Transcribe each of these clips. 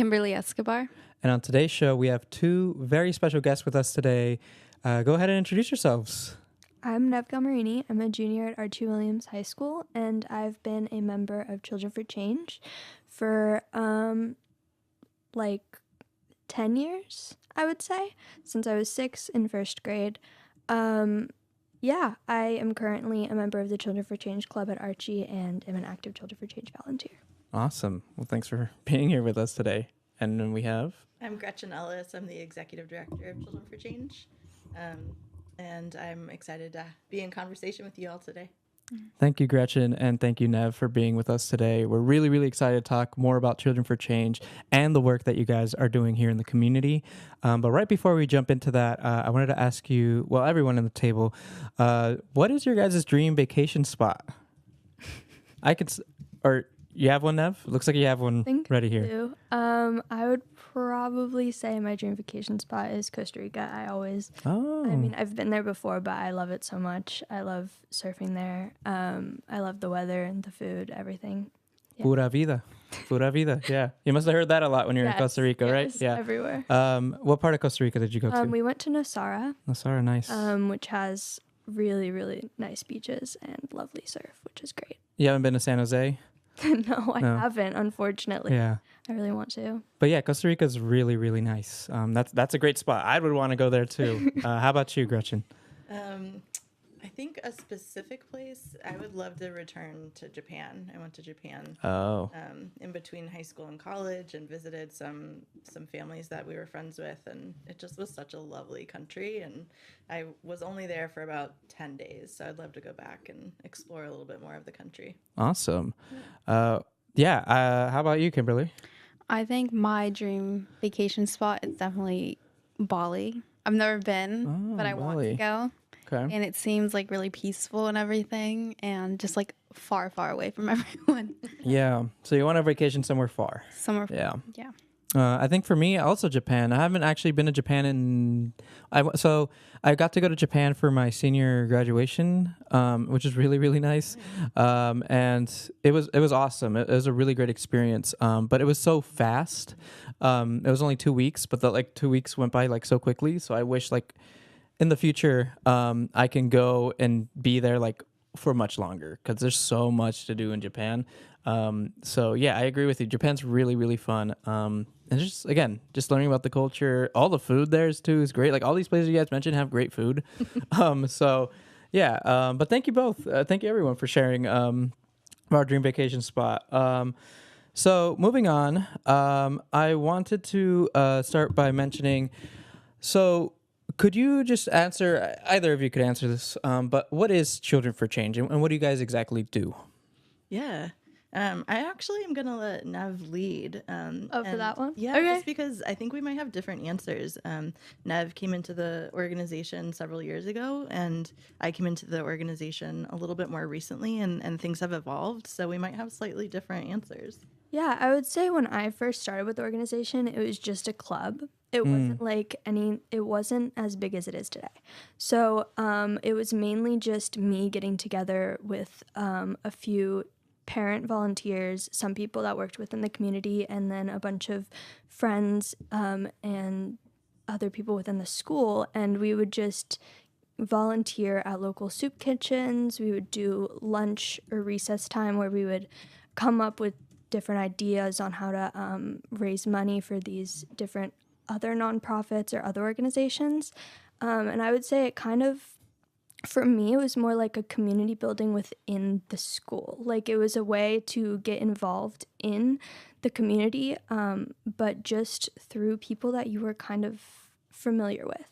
Kimberly Escobar. And on today's show, we have two very special guests with us today. Go ahead and introduce yourselves. I'm Neve Galmarini. I'm a junior at Archie Williams High School, and I've been a member of Children for Change for like 10 years, I would say, since I was 6 in first grade. Yeah, I am currently a member of the Children for Change Club at Archie and am an active Children for Change volunteer. Awesome. Well, thanks for being here with us today. And then we have... I'm Gretchen Ellis. I'm the executive director of Children for Change. And I'm excited to be in conversation with you all today. Thank you, Gretchen, and thank you, Neve, for being with us today. We're really, really excited to talk more about Children for Change and the work that you guys are doing here in the community. But right before we jump into that, I wanted to ask you, well, everyone on the table, what is your guys' dream vacation spot? You have one, Neve? Looks like you have one ready here. I would probably say my dream vacation spot is Costa Rica. I've been there before, but I love it so much. I love surfing there. I love the weather and the food, everything. Yeah. Pura vida. Pura vida, yeah. You must have heard that a lot when you were in Costa Rica, right? Yeah, everywhere. What part of Costa Rica did you go to? We went to Nosara. Nosara, nice. Which has really, really nice beaches and lovely surf, which is great. You haven't been to San Jose? No, I haven't, unfortunately. Yeah. I really want to. But yeah, Costa Rica is really, really nice. That's a great spot. I would want to go there too. How about you, Gretchen? I think a specific place, I would love to return to Japan. I went to Japan in between high school and college and visited some families that we were friends with. And it just was such a lovely country. And I was only there for about 10 days. So I'd love to go back and explore a little bit more of the country. Awesome. How about you, Kimberly? I think my dream vacation spot is definitely Bali. I've never been, but I want to go. Okay. And it seems like really peaceful and everything, and just like far, far away from everyone. Yeah. So you want a vacation somewhere far? Somewhere far. Yeah. Yeah. I think for me, also Japan. I haven't actually been to Japan so I got to go to Japan for my senior graduation, which is really, really nice. And it was awesome. It was a really great experience. But it was so fast. It was only 2 weeks, but the 2 weeks went by so quickly. So I wish in the future, I can go and be there for much longer because there's so much to do in Japan. So yeah, I agree with you. Japan's really, really fun. And just learning about the culture, all the food there is great. All these places you guys mentioned have great food. So yeah, but thank you both. Thank you everyone for sharing our dream vacation spot. So moving on, I wanted to start by mentioning, could you just answer, either of you could answer this, but what is Children for Change and what do you guys exactly do? Yeah. I actually am going to let Neve lead. For that one? Yeah, okay. Just because I think we might have different answers. Neve came into the organization several years ago, and I came into the organization a little bit more recently, and things have evolved, so we might have slightly different answers. Yeah, I would say when I first started with the organization, it was just a club. It wasn't it wasn't as big as it is today. So it was mainly just me getting together with a few parent volunteers, some people that worked within the community, and then a bunch of friends and other people within the school. And we would just volunteer at local soup kitchens. We would do lunch or recess time where we would come up with different ideas on how to raise money for these different other nonprofits or other organizations. And I would say it kind of, for me, it was more like a community building within the school. It was a way to get involved in the community, but just through people that you were kind of familiar with.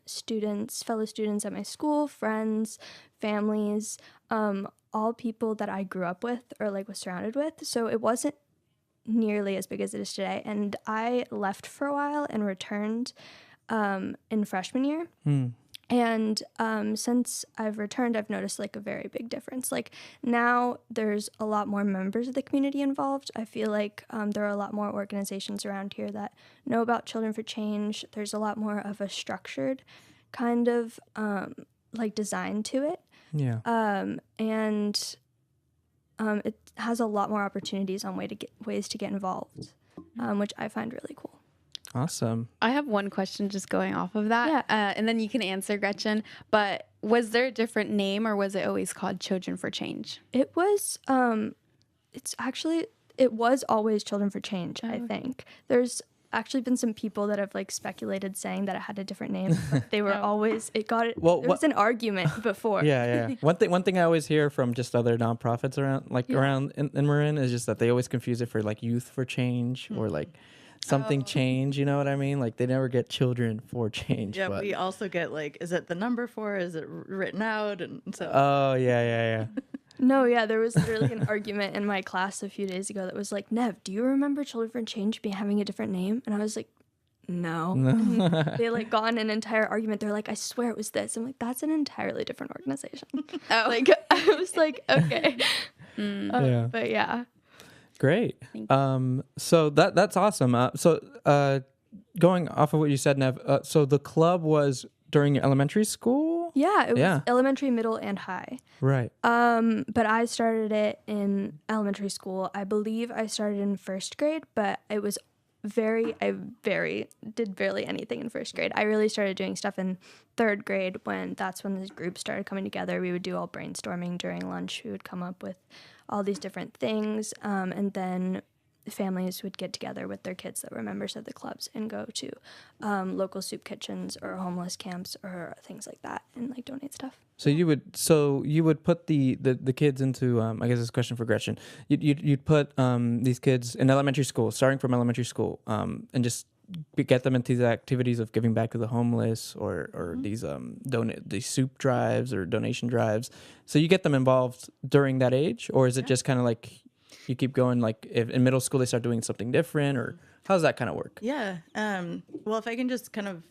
Students, fellow students at my school, friends, families, all people that I grew up with or was surrounded with. So it wasn't nearly as big as it is today. And I left for a while and returned in freshman year. And since I've returned, I've noticed a very big difference. Now there's a lot more members of the community involved. I feel there are a lot more organizations around here that know about Children for Change. There's a lot more of a structured kind of design to it. Yeah. And it has a lot more opportunities on ways to get involved. which I find really cool. Awesome. I have one question just going off of that. Yeah. And then you can answer, Gretchen. But was there a different name or was it always called Children for Change? It was, it was always Children for Change, I think. There's actually been some people that have like speculated saying that it had a different name, but they were always, there was an argument before. Yeah. One thing I always hear from just other nonprofits around in Marin is just that they always confuse it for like Youth for Change or like something change, you know what I mean? Like they never get Children for Change. Yeah, we also get like, is it the number 4? Is it written out? And so. Oh yeah. No, yeah, there was literally an argument in my class a few days ago that was like, Neve, do you remember Children for Change having a different name? And I was like, no. And they like got in an entire argument. They're like, I swear it was this. I'm like, that's an entirely different organization. Like I was like, okay. But yeah. Great. So that's awesome. Going off of what you said, Nev, so the club was during elementary school? Yeah, it was elementary, middle, and high. Right. But I started it in elementary school. I believe I started in first grade, but it was did barely anything in first grade. I really started doing stuff in third grade that's when this group started coming together. We would do all brainstorming during lunch. We would come up with all these different things, and then families would get together with their kids that were members of the clubs and go to local soup kitchens or homeless camps or things like that and like donate stuff. So you would put the kids into I guess this is a question for Gretchen. You'd put these kids in elementary school, starting from elementary school, and just get them into the activities of giving back to the homeless or these these soup drives or donation drives. So you get them involved during that age, or is it just kind of like you keep going, like if in middle school they start doing something different, or how does that kind of work? Yeah. Well, if I can just kind of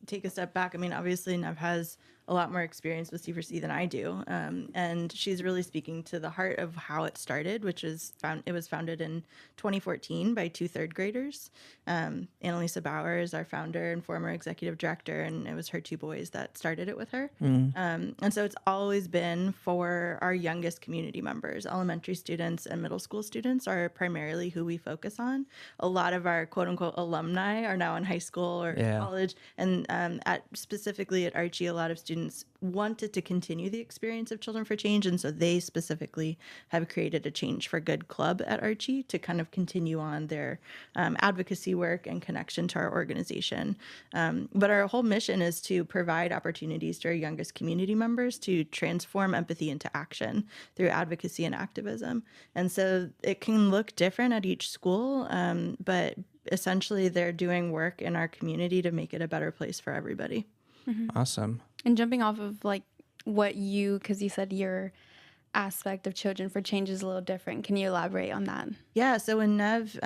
take a step back, I mean, obviously Nev has a lot more experience with C4C than I do. And she's really speaking to the heart of how it started, which is it was founded in 2014 by 2 third graders. Annalisa Bauer is our founder and former executive director, and it was her 2 boys that started it with her. And so it's always been for our youngest community members. Elementary students and middle school students are primarily who we focus on. A lot of our quote unquote alumni are now in high school or college. And specifically at Archie, a lot of students wanted to continue the experience of Children for Change, and so they specifically have created a Change for Good club at Archie to kind of continue on their advocacy work and connection to our organization. But our whole mission is to provide opportunities to our youngest community members to transform empathy into action through advocacy and activism. And so it can look different at each school, but essentially they're doing work in our community to make it a better place for everybody. Awesome. And jumping off of like because you said your aspect of Children for Change is a little different. Can you elaborate on that? Yeah, so when Neve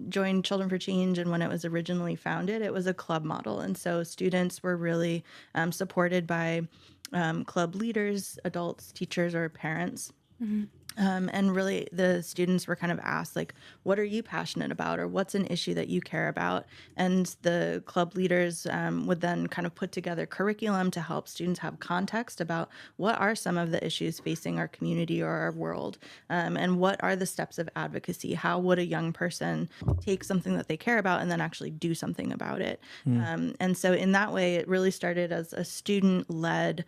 joined Children for Change and when it was originally founded, it was a club model. And so students were really supported by club leaders, adults, teachers, or parents. And really the students were kind of asked, like, what are you passionate about, or what's an issue that you care about? And the club leaders would then kind of put together curriculum to help students have context about what are some of the issues facing our community or our world, and what are the steps of advocacy? How would a young person take something that they care about and then actually do something about it? And so in that way, it really started as a student-led,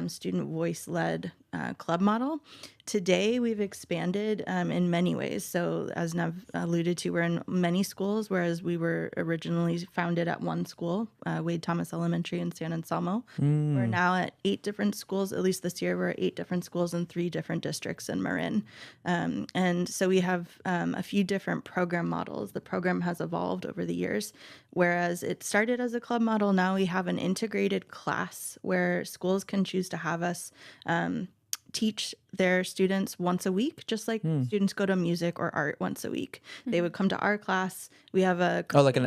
student voice-led club model. Today, we've expanded in many ways. So as Nev alluded to, we're in many schools, whereas we were originally founded at one school, Wade Thomas Elementary in San Anselmo. We're now at 8 different schools. At least this year, we're at 8 different schools in 3 different districts in Marin. And so we have a few different program models. The program has evolved over the years. Whereas it started as a club model, now we have an integrated class where schools can choose to have us teach their students once a week, just like students go to music or art once a week. They would come to our class. We have a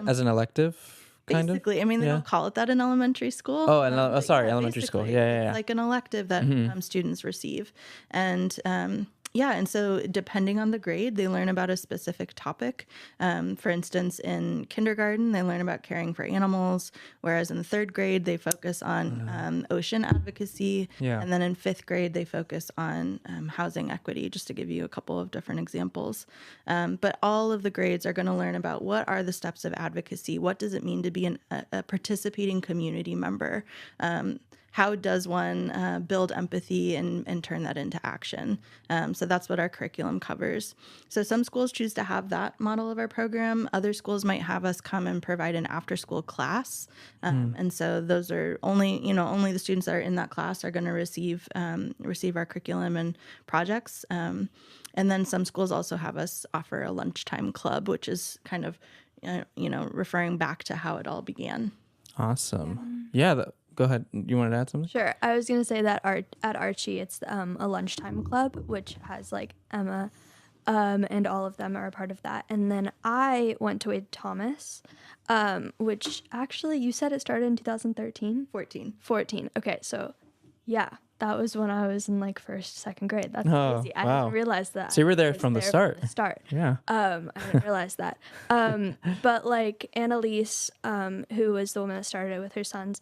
as an elective, kind basically. I mean, they don't call it that in elementary school. Oh, elementary school. Yeah. Like an elective that students receive, and Yeah, and so depending on the grade, they learn about a specific topic. For instance, in kindergarten, they learn about caring for animals, whereas in the third grade, they focus on ocean advocacy. Yeah. And then in fifth grade, they focus on housing equity, just to give you a couple of different examples. But all of the grades are going to learn about what are the steps of advocacy, what does it mean to be a participating community member, how does one build empathy and turn that into action? So that's what our curriculum covers. So some schools choose to have that model of our program. Other schools might have us come and provide an after-school class. And so those are only the students that are in that class are going to receive our curriculum and projects. And then some schools also have us offer a lunchtime club, which is kind of, referring back to how it all began. Awesome. Yeah. Go ahead. You wanted to add something? Sure. I was going to say that at Archie, it's a lunchtime club, which has like Emma, and all of them are a part of that. And then I went to Wade Thomas, which actually you said it started in 2013? 14. Okay. So yeah, that was when I was in like first, second grade. That's crazy. I didn't realize that. So you were there from the start. Yeah. I didn't realize that. But like Annalise, who was the woman that started it with her sons,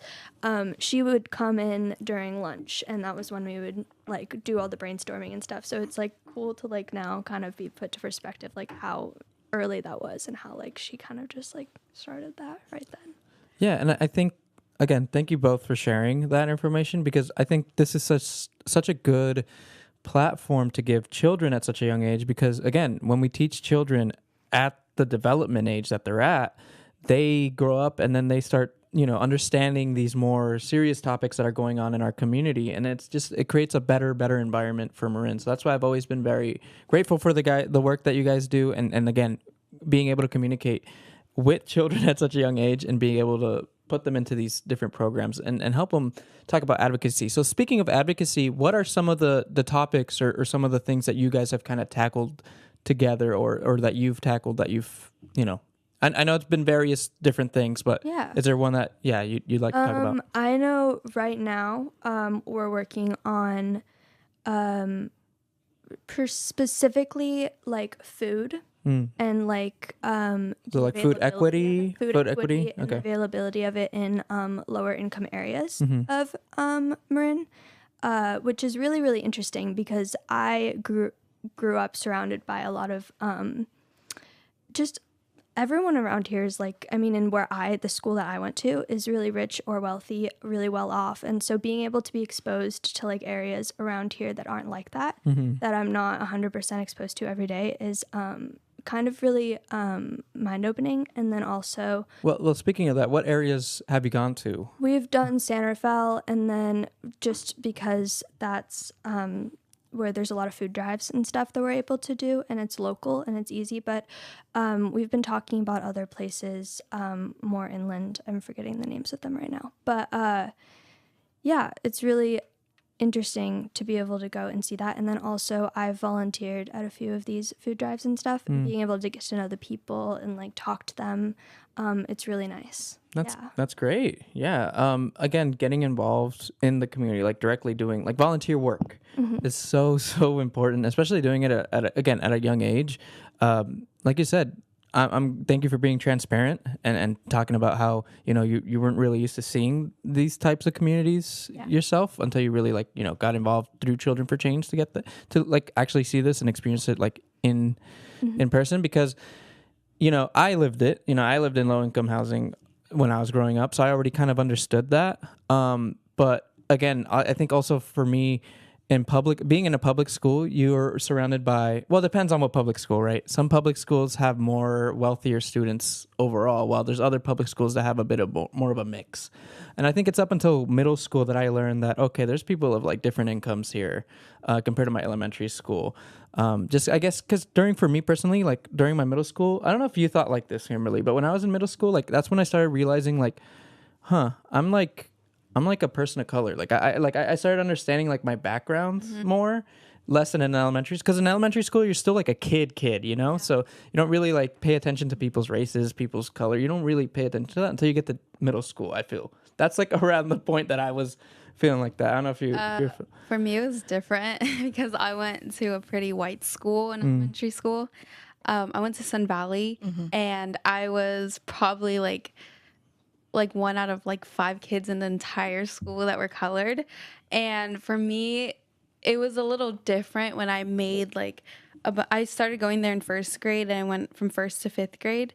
she would come in during lunch, and that was when we would like do all the brainstorming and stuff. So it's like cool to like now kind of be put to perspective, like how early that was and how like she kind of just like started that right then. Yeah, and I think, again, thank you both for sharing that information, because I think this is such a good platform to give children at such a young age, because, again, when we teach children at the development age that they're at, they grow up and then they start, understanding these more serious topics that are going on in our community. And it creates a better environment for Marin. So that's why I've always been very grateful for the work that you guys do. And again, being able to communicate with children at such a young age and being able to put them into these different programs and help them talk about advocacy. So speaking of advocacy, what are some of the topics or some of the things that you guys have kind of tackled together or that you've tackled that you've, I know it's been various different things, but is there one that, you'd like to talk about? I know right now we're working on specifically like food. And like so like food equity, and okay, availability of it in lower income areas of Marin, which is really, really interesting because I grew up surrounded by a lot of just everyone around here is like, I mean, and the school that I went to is really rich or wealthy, really well off. And so being able to be exposed to like areas around here that aren't like that, that I'm not 100% exposed to every day is kind of really mind-opening. And then also... Well, speaking of that, what areas have you gone to? We've done San Rafael, and then just because that's where there's a lot of food drives and stuff that we're able to do, and it's local and it's easy, but we've been talking about other places more inland. I'm forgetting the names of them right now. But yeah, it's really interesting to be able to go and see that. And then also I've volunteered at a few of these food drives and stuff, and being able to get to know the people and like talk to them. It's really nice. That's great. Yeah. Again, getting involved in the community, like directly doing like volunteer work is so important, especially doing it at a young age. Like you said, thank you for being transparent and talking about how, you weren't really used to seeing these types of communities yourself until you really got involved through Children for Change to get to actually see this and experience it in person, because, I lived it, I lived in low income housing when I was growing up. So I already kind of understood that. But again, I think also for me, being in a public school, you're surrounded by, well, it depends on what public school, right? Some public schools have more wealthier students overall, while there's other public schools that have a bit of more of a mix. And I think it's up until middle school that I learned that, okay, there's people of different incomes here compared to my elementary school. Just, I guess, because for me personally, during my middle school, I don't know if you thought like this, Kimberly, but when I was in middle school, that's when I started realizing I'm like a person of color. I started understanding my background more, less than in elementary. Because in elementary school, you're still a kid, Yeah. So you don't really pay attention to people's races, people's color. You don't really pay attention to that until you get to middle school, I feel. That's around the point that I was feeling like that. I don't know if For me, it was different because I went to a pretty white school in elementary school. I went to Sun Valley, and I was probably like one out of like 5 kids in the entire school that were colored. And for me, it was a little different when I made I started going there in 1st grade, and I went from 1st to 5th grade,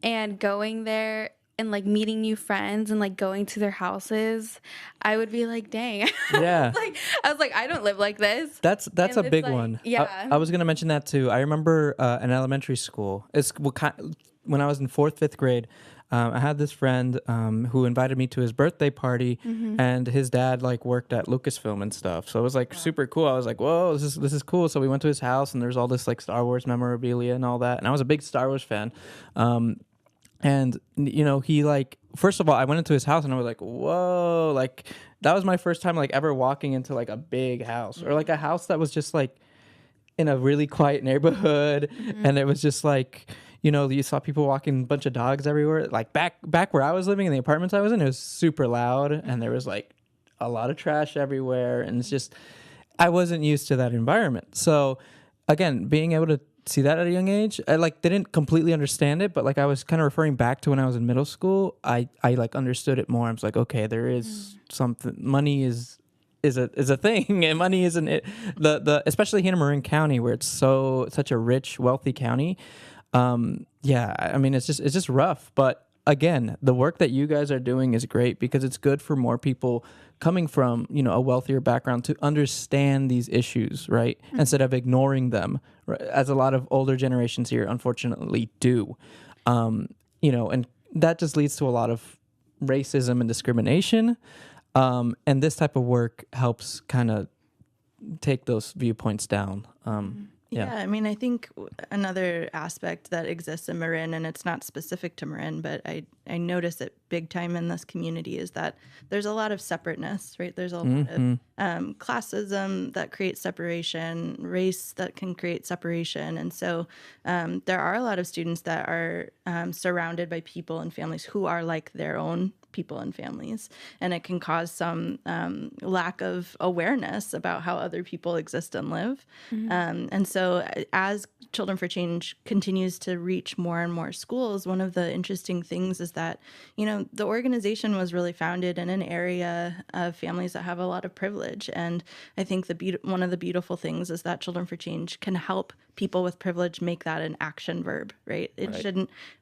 and going there and like meeting new friends and like going to their houses, I would be like, dang. Yeah. I was like, I don't live like this. That's a big one. Yeah. I was gonna mention that too. I remember in elementary school, when I was in 4th, 5th grade, I had this friend who invited me to his birthday party, and his dad like worked at Lucasfilm and stuff. So it was like super cool. I was like, whoa, this is cool. So we went to his house, and there's all this like Star Wars memorabilia and all that. And I was a big Star Wars fan. And you know, he like, first of all, I went into his house and I was like, whoa, like that was my first time like ever walking into like a big house, or like a house that was just like in a really quiet neighborhood. And it was just like, you know, you saw people walking, a bunch of dogs everywhere. Like back where I was living in the apartments I was in, it was super loud, and there was like a lot of trash everywhere. And it's just, I wasn't used to that environment. So again, being able to see that at a young age, I like didn't completely understand it, but like I was kind of referring back to when I was in middle school. I like understood it more. I was like, okay, there is something. Money is a thing, and money isn't it. The especially here in Marin County, where it's such a rich, wealthy county. Yeah, I mean, it's just rough. But again, the work that you guys are doing is great, because it's good for more people coming from, you know, a wealthier background to understand these issues, right? Instead of ignoring them, right? As a lot of older generations here unfortunately do. You know, and that just leads to a lot of racism and discrimination. And this type of work helps kind of take those viewpoints down. Yeah, I mean, I think another aspect that exists in Marin, and it's not specific to Marin, but I notice it big time in this community, is that there's a lot of separateness, right? There's a lot of classism that creates separation, race that can create separation. And so there are a lot of students that are surrounded by people and families who are like their own people and families, and it can cause some lack of awareness about how other people exist and live. And so as Children for Change continues to reach more and more schools, one of the interesting things is that, you know, the organization was really founded in an area of families that have a lot of privilege. And I think one of the beautiful things is that Children for Change can help people with privilege make that an action verb, right?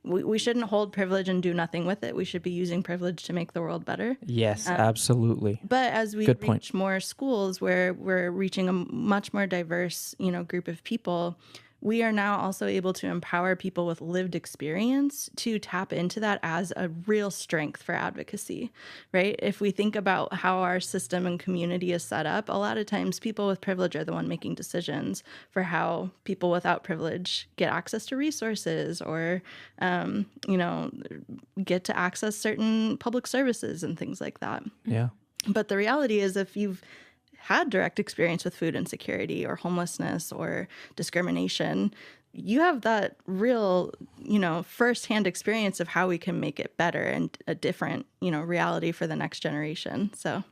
We shouldn't hold privilege and do nothing with it. We should be using privilege to make the world better. Yes, absolutely. But as we reach more schools where we're reaching a much more diverse, you know, group of people, we are now also able to empower people with lived experience to tap into that as a real strength for advocacy, right? If we think about how our system and community is set up, a lot of times people with privilege are the one making decisions for how people without privilege get access to resources, or, you know, get to access certain public services and things like that. Yeah. But the reality is, if you've had direct experience with food insecurity or homelessness or discrimination, you have that real, you know, firsthand experience of how we can make it better and a different, you know, reality for the next generation. So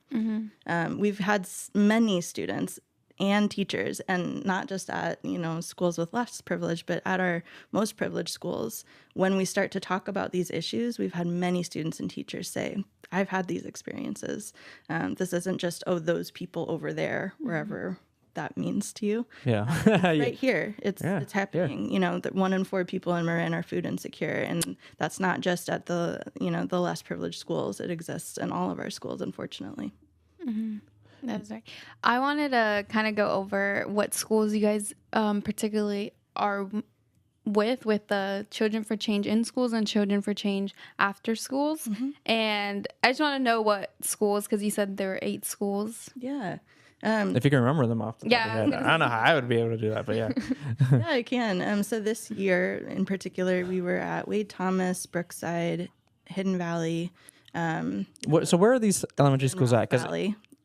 we've had many students and teachers, and not just at, you know, schools with less privilege, but at our most privileged schools. When we start to talk about these issues, we've had many students and teachers say, I've had these experiences. This isn't just, oh, those people over there, wherever that means to you. Yeah. Right here, it's happening. You know, that 1 in 4 people in Marin are food insecure, and that's not just at the, you know, the less privileged schools. It exists in all of our schools, unfortunately. That's right. I wanted to kind of go over what schools you guys particularly are with the Children for Change in schools and Children for Change after schools. And I just want to know what schools, because you said there were 8 schools. Yeah. If you can remember them off the top of your head. I don't know how I would be able to do that, but yeah. Yeah, I can. So this year in particular, we were at Wade Thomas, Brookside, Hidden Valley. So where are these elementary schools at?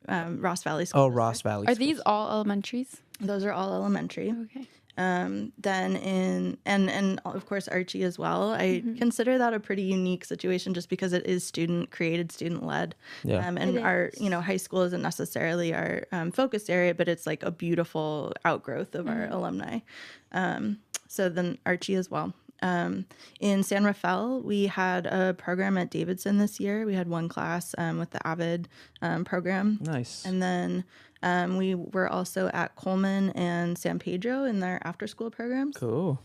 Ross Valley School. Oh, Ross Valley. Are these all elementaries? Those are all elementary. Okay. Then and of course Archie as well. I consider that a pretty unique situation just because it is student created, student led. Yeah. And our high school isn't necessarily our focus area, but it's like a beautiful outgrowth of our alumni. So then Archie as well. In San Rafael, we had a program at Davidson this year. We had one class with the AVID program. Nice. And then we were also at Coleman and San Pedro in their after school programs. Cool.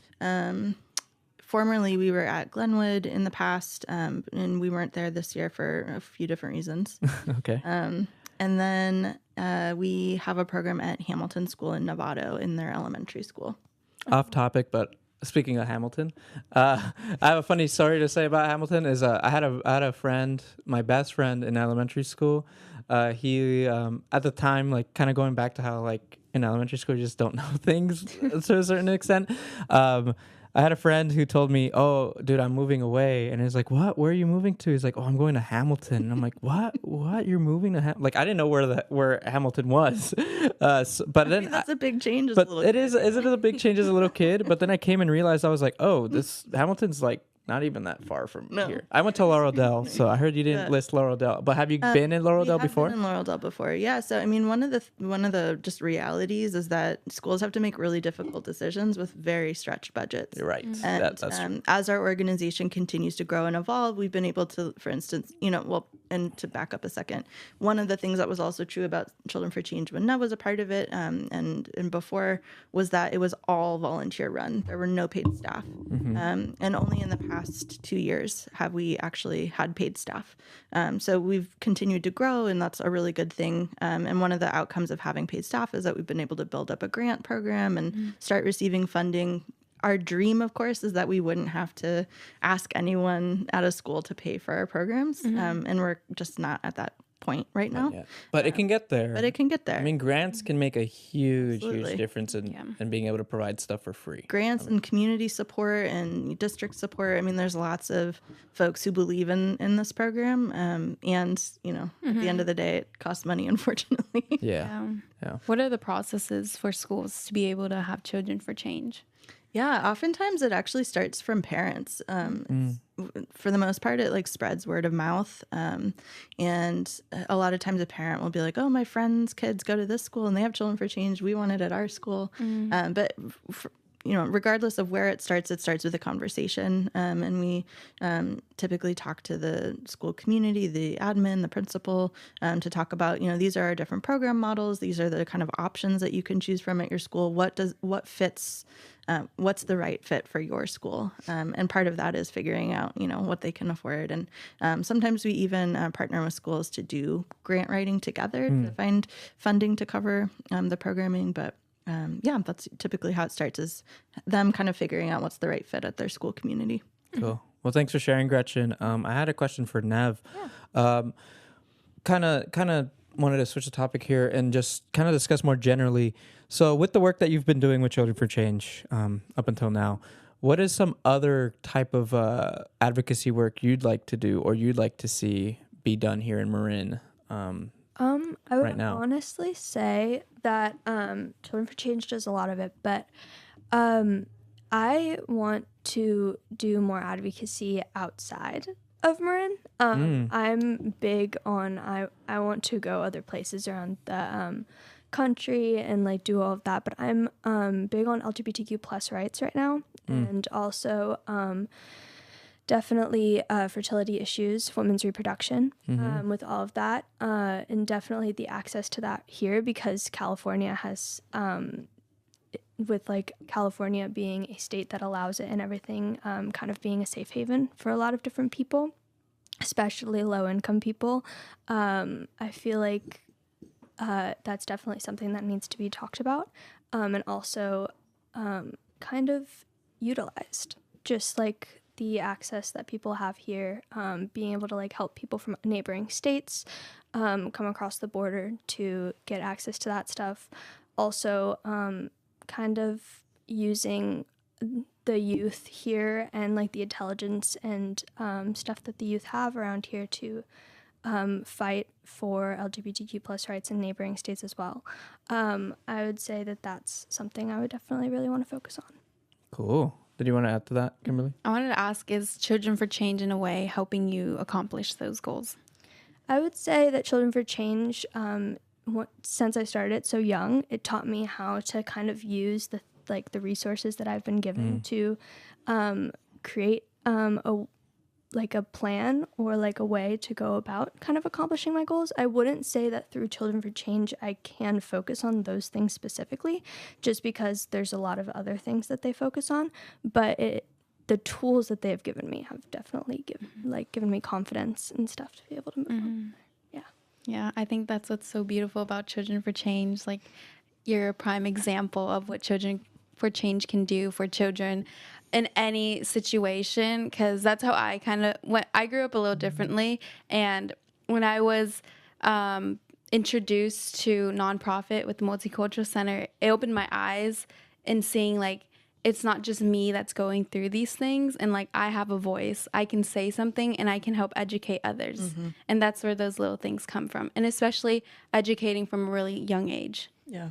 Formerly, we were at Glenwood in the past, and we weren't there this year for a few different reasons. Okay. And then we have a program at Hamilton School in Novato in their elementary school. Off topic, but speaking of Hamilton, I have a funny story to say about Hamilton. Is I had a friend, my best friend in elementary school. He at the time, like, kind of going back to how, like, in elementary school you just don't know things to a certain extent. I had a friend who told me, "Oh, dude, I'm moving away," and he's like, "What? Where are you moving to?" He's like, "Oh, I'm going to Hamilton." And I'm like, "What? What? You're moving to Like, I didn't know where Hamilton was, but then That's a big change. But it is a big change as a little kid. But then I came and realized, I was like, oh, this Hamilton's like not even that far from here. I went to Laureldale, so I heard you didn't list Laureldale. But have you been in Laureldale before? Been in Laureldale before, yeah. So I mean, one of the just realities is that schools have to make really difficult decisions with very stretched budgets. You're right. And That's true. as our organization continues to grow and evolve, we've been able to, for instance, and to back up a second, one of the things that was also true about Children for Change when Neve was a part of it, and before, was that it was all volunteer run. There were no paid staff, and only in the past 2 years have we actually had paid staff. So we've continued to grow, and that's a really good thing. And one of the outcomes of having paid staff is that we've been able to build up a grant program and start receiving funding. Our dream, of course, is that we wouldn't have to ask anyone at a school to pay for our programs. And we're just not at that point right now. But it can get there. I mean, grants can make a huge Absolutely. difference in being able to provide stuff for free. Grants and community support and district support. I mean, there's lots of folks who believe in this program. And, at the end of the day, it costs money, unfortunately. Yeah. What are the processes for schools to be able to have Children for Change? Yeah, oftentimes it actually starts from parents. For the most part, it spreads word of mouth. And a lot of times a parent will be like, oh, my friend's kids go to this school and they have Children for Change. We want it at our school. But regardless of where it starts with a conversation. And we typically talk to the school community, the admin, the principal, to talk about, these are our different program models. These are the kind of options that you can choose from at your school. What fits, what's the right fit for your school? And part of that is figuring out, what they can afford. And sometimes we even partner with schools to do grant writing together to find funding to cover the programming. But that's typically how it starts, is them kind of figuring out what's the right fit at their school community. Cool. Well, thanks for sharing, Gretchen. I had a question for Neve. Kind of wanted to switch the topic here and just kind of discuss more generally. So with the work that you've been doing with Children for Change up until now, what is some other type of advocacy work you'd like to do or you'd like to see be done here in Marin? I would honestly say that Children for Change does a lot of it, but I want to do more advocacy outside of Marin. I'm big on I want to go other places around the country and do all of that, but I'm big on LGBTQ plus rights right now, and also definitely fertility issues, women's reproduction, with all of that, and definitely the access to that here, because California has, with California being a state that allows it and everything, kind of being a safe haven for a lot of different people, especially low-income people. I feel like that's definitely something that needs to be talked about, and also kind of utilized, just the access that people have here, being able to help people from neighboring states come across the border to get access to that stuff. Also, kind of using the youth here and the intelligence and stuff that the youth have around here to fight for LGBTQ plus rights in neighboring states as well. I would say that that's something I would definitely really want to focus on. Cool. Did you want to add to that, Kimberly? I wanted to ask, is Children for Change in a way helping you accomplish those goals? I would say that Children for Change, since I started it so young, it taught me how to kind of use the resources that I've been given to create a plan or like a way to go about kind of accomplishing my goals. I wouldn't say that through Children for Change I can focus on those things specifically, just because there's a lot of other things that they focus on, but the tools that they have given me have definitely given me confidence and stuff to be able to move on. Yeah, I think that's what's so beautiful about Children for Change. Like, you're a prime example of what Children for Change can do for children in any situation, because that's how I I grew up a little differently. And when I was introduced to nonprofit with the Multicultural Center, it opened my eyes in seeing like, it's not just me that's going through these things, and like I have a voice. I can say something and I can help educate others. And that's where those little things come from. And especially educating from a really young age. Yeah.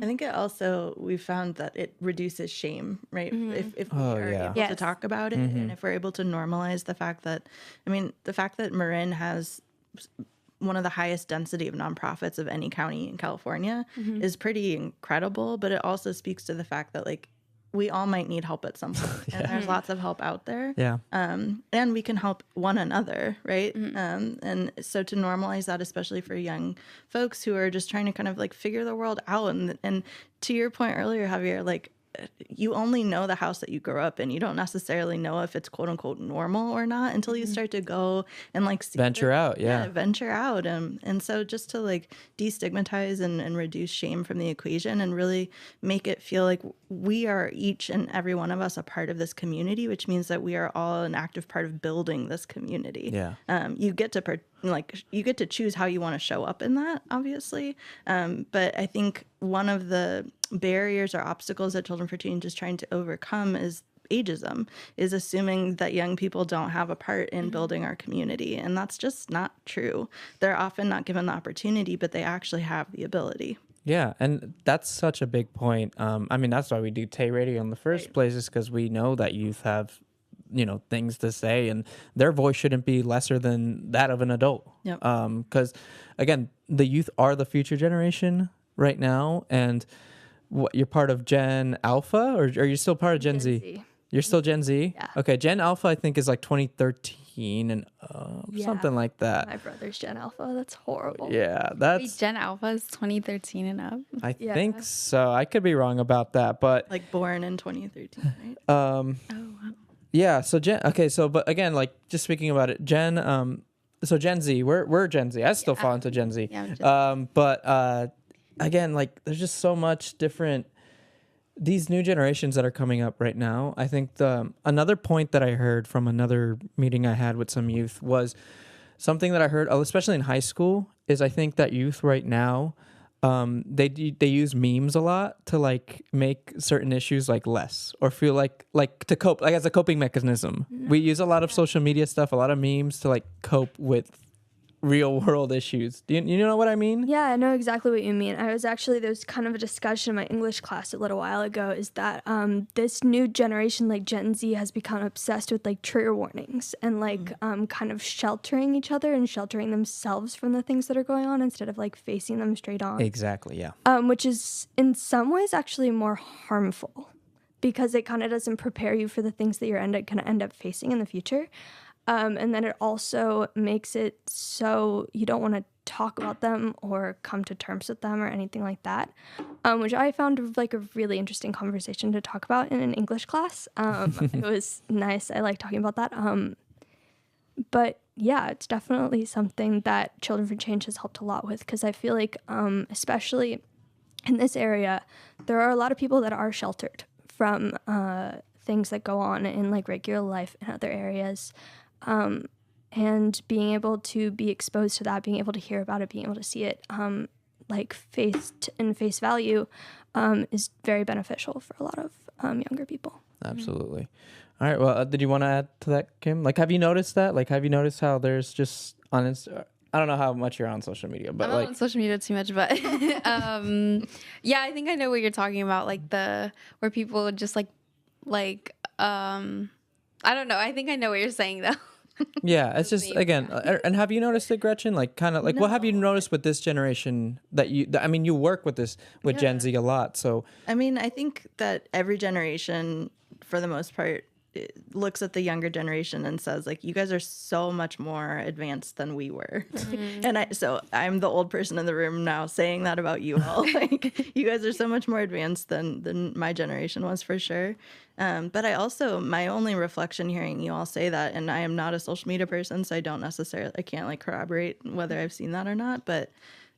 I think it also, we found that it reduces shame, right? If we are able to talk about it, and if we're able to normalize the fact that Marin has one of the highest density of nonprofits of any county in California is pretty incredible. But it also speaks to the fact that like, we all might need help at some point, and there's lots of help out there. Yeah. And we can help one another, right? And so to normalize that, especially for young folks who are just trying to kind of like figure the world out. And to your point earlier, Javier, like, you only know the house that you grew up in. You don't necessarily know if it's quote unquote normal or not until you start to go and like venture out. Venture out. And so just to like destigmatize and reduce shame from the equation and really make it feel like we are, each and every one of us, a part of this community, which means that we are all an active part of building this community. You get to choose how you want to show up in that, obviously. But I think one of the barriers or obstacles that Children for Change is trying to overcome is ageism, is assuming that young people don't have a part in building our community. And that's just not true. They're often not given the opportunity, but they actually have the ability. Yeah, and that's such a big point. I mean, that's why we do Tay Radio in the first place, is because we know that youth have, things to say, and their voice shouldn't be lesser than that of an adult. Because, again, the youth are the future generation right now, and you're part of Gen Alpha, or are you still part of Gen Z? You're still Gen Z? Yeah. Okay, Gen Alpha I think is like 2013 and something like that. My brother's Gen Alpha. That's horrible. Yeah, Wait, Gen Alpha is 2013 and up? I think so. I could be wrong about that, but like born in 2013, right? Oh, wow. Yeah, so but again, like just speaking about it, so Gen Z, we're Gen Z. I still fall into Gen Z. Yeah, but again, like there's just so much different, these new generations that are coming up right now. I think another point that I heard from another meeting I had with some youth was something that I heard, especially in high school, is I think that youth right now, they use memes a lot to like make certain issues like less, or feel like to cope, like as a coping mechanism. We use a lot of social media stuff, a lot of memes to like cope with real world issues. Do you know what I mean? Yeah, I know exactly what you mean. There was kind of a discussion in my English class a little while ago, is that this new generation, like Gen Z, has become obsessed with like trigger warnings and like kind of sheltering each other and sheltering themselves from the things that are going on instead of like facing them straight on. Exactly, yeah. Which is in some ways actually more harmful, because it kind of doesn't prepare you for the things that you're going to end up facing in the future. And then it also makes it so you don't want to talk about them or come to terms with them or anything like that, which I found like a really interesting conversation to talk about in an English class. It was nice. I like talking about that. But yeah, it's definitely something that Children for Change has helped a lot with, because I feel like, especially in this area, there are a lot of people that are sheltered from things that go on in like regular life in other areas. And being able to be exposed to that, being able to hear about it, being able to see it, like face value, is very beneficial for a lot of younger people. Absolutely. All right. Well, did you want to add to that, Kim? Like, have you noticed that? Like, have you noticed how there's just I don't know how much you're on social media, but I'm not on social media too much, but yeah, I think I know what you're talking about, like where people just like I don't know. I think I know what you're saying though. Yeah, it's just again, and have you noticed it, Gretchen? Like, kind of like, what have you noticed with this generation that I mean, you work with Gen Z a lot, so. I mean, I think that every generation, for the most part, looks at the younger generation and says, like, you guys are so much more advanced than we were. And so I'm the old person in the room now saying that about you all. Like, you guys are so much more advanced than my generation was, for sure. But my only reflection hearing you all say that, and I am not a social media person, so I can't like corroborate whether I've seen that or not, but